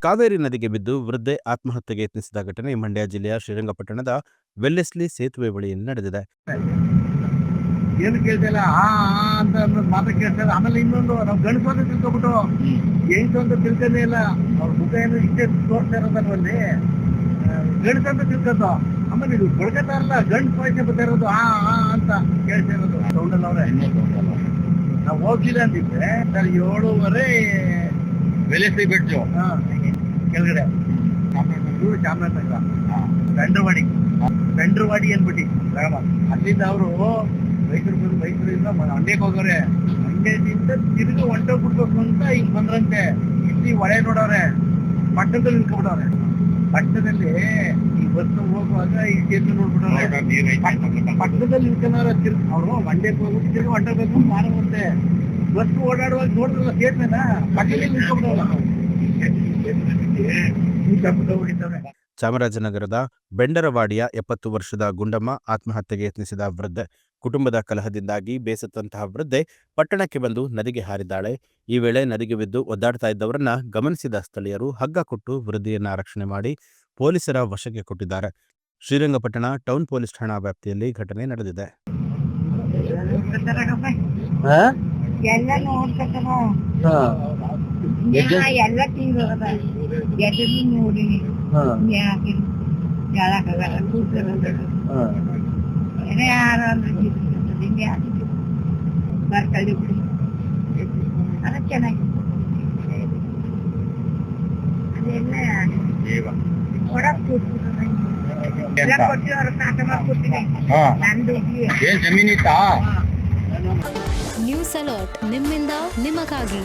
ಕಾವೇರಿ ನದಿಗೆ ಬಿದ್ದು ವೃದ್ಧೆ ಆತ್ಮಹತ್ಯೆಗೆ ಯತ್ನಿಸಿದ ಘಟನೆ ಮಂಡ್ಯ ಜಿಲ್ಲೆಯ ಶ್ರೀರಂಗಪಟ್ಟಣದ ವೆಲ್ಲೆಸ್ಲಿ ಸೇತುವೆ ಬಳಿಯಲ್ಲಿ ನಡೆದಿದೆ. ಏನು ಕೇಳ್ತಿಲ್ಲ ಅಂತ ಮಾತ್ರ ಕೇಳ್ತಾರೆ. ಆಮೇಲೆ ಇನ್ನೊಂದು ನಾವು ಗಂಡಸು ಅಂತ ತಿಳ್ಕೊಬಿಟ್ಟು ಹೆಂಗಸು ಅಂತ ತಿಳ್ಕೊಂಡೇ ಇಲ್ಲ. ಅವ್ರ ಮುಖ ಏನು ಇಷ್ಟೇ ತೋರ್ತಾ ಇರೋದಲ್ವಲ್ಲಿ ಗಂಡಸು ಅಂತ ತಿಳ್ಕೊಂಡು ಆಮೇಲೆ ಇದು ಕೊಡ್ಕತಾರಲ್ಲ ಗಂಡು ಪೈಸೆ ಬರ್ತಾ ಇರೋದು ಅಂತ ಕೇಳ್ತಾ ಇರೋದು ಸೌಂಡಲ್ಲಿ ಅವ್ರೆ. ನಾವು ಹೋಗ್ಲಿಲ್ಲ ಅಂತಿದ್ರೆ ಸರ್ 7:30 ವೆಲ್ಲೆಸ್ಲಿ ಬೆಟ್ಟು ಕೆಳಗಡೆ ಚಾಮರಾಜನಗರ ಬೆಂಡ್ರವಾಡಿ ಅಂದ್ಬಿಟ್ಟು ಅಲ್ಲಿಂದ ಅವರು ಮೈಸೂರಿಂದ ಮಂಡ್ಯಕ್ಕೆ ಹೋಗೋರೆ. ಮಂಡ್ಯದಿಂದ ತಿರುಗಿ ಹೊಂಟೋಗ್ಬಿಡ್ಬೇಕು ಅಂತ ಈಗ ಬಂದ್ರಂತೆ. ಇಲ್ಲಿ ಹೊಳೆ ನೋಡವ್ರೆ, ಪಟ್ಟಣದಲ್ಲಿ ನಿಂತ್ಕೊಬಿಟ್ಟವ್ರೆ. ಪಟ್ಟಣದಲ್ಲಿ ಈ ಬಸ್ ಹೋಗುವಾಗ ಈ ಸೇತುವೆ ನೋಡ್ಬಿಟ್ಟವ್ರೆ. ಪಟ್ಟಣದಲ್ಲಿ ನಿಂತ್ಕೊಂಡವ್ರೆ. ಅವರು ಮಂಡ್ಯಕ್ಕೆ ಹೋಗ್ಬಿಟ್ಟು ತಿರುಗಿ ಹೊಂಟೋಗ್ಬೇಕು ಮಾರುವಂತೆ. ಬಸ್ ಓಡಾಡುವಾಗ ನೋಡಿದ್ರಲ್ಲ ಸೇತುವೆನ, ಪಟ್ಟಣದಲ್ಲಿ ನಿಂತ್ಕೊಬಿಟ್ಟವ್ರೆ. ಚಾಮರಾಜನಗರದ ಬೆಂಡರವಾಡಿಯ 70 ವರ್ಷದ ಗುಂಡಮ್ಮ ಆತ್ಮಹತ್ಯೆಗೆ ಯತ್ನಿಸಿದ ವೃದ್ಧೆ. ಕುಟುಂಬದ ಕಲಹದಿಂದಾಗಿ ಬೇಸತ್ತಂತಹ ವೃದ್ಧೆ ಪಟ್ಟಣಕ್ಕೆ ಬಂದು ನದಿಗೆ ಹಾರಿದ್ದಾಳೆ. ಈ ವೇಳೆ ನದಿಗೆ ಬಿದ್ದು ಒದ್ದಾಡ್ತಾ ಇದ್ದವರನ್ನ ಗಮನಿಸಿದ ಸ್ಥಳೀಯರು ಹಗ್ಗ ಕೊಟ್ಟು ವೃದ್ಧೆಯನ್ನ ರಕ್ಷಣೆ ಮಾಡಿ ಪೊಲೀಸರ ವಶಕ್ಕೆ ಕೊಟ್ಟಿದ್ದಾರೆ. ಶ್ರೀರಂಗಪಟ್ಟಣ ಟೌನ್ ಪೊಲೀಸ್ ಠಾಣಾ ವ್ಯಾಪ್ತಿಯಲ್ಲಿ ಘಟನೆ ನಡೆದಿದೆ. ಎಲ್ಲ ತಿಂಗಳದ ನೋಡಿ ಯಾರು ಬರ್ಕಳ್ಳಿ ಅದ ಚೆನ್ನಾಗಿ ಅದೆಲ್ಲ ಕೊಡಕ್ ಕೊಡ್ತೀವಿ ಅವ್ರ ಕಾಟ ಮಾಡ್ಕೊಡ್ತೀನಿ ನಂದು ಜಮೀನಿತ್ತಾ. ನ್ಯೂಸ್ ಅಲರ್ಟ್ ನಿಮ್ಮಿಂದ ನಿಮಗಾಗಿ.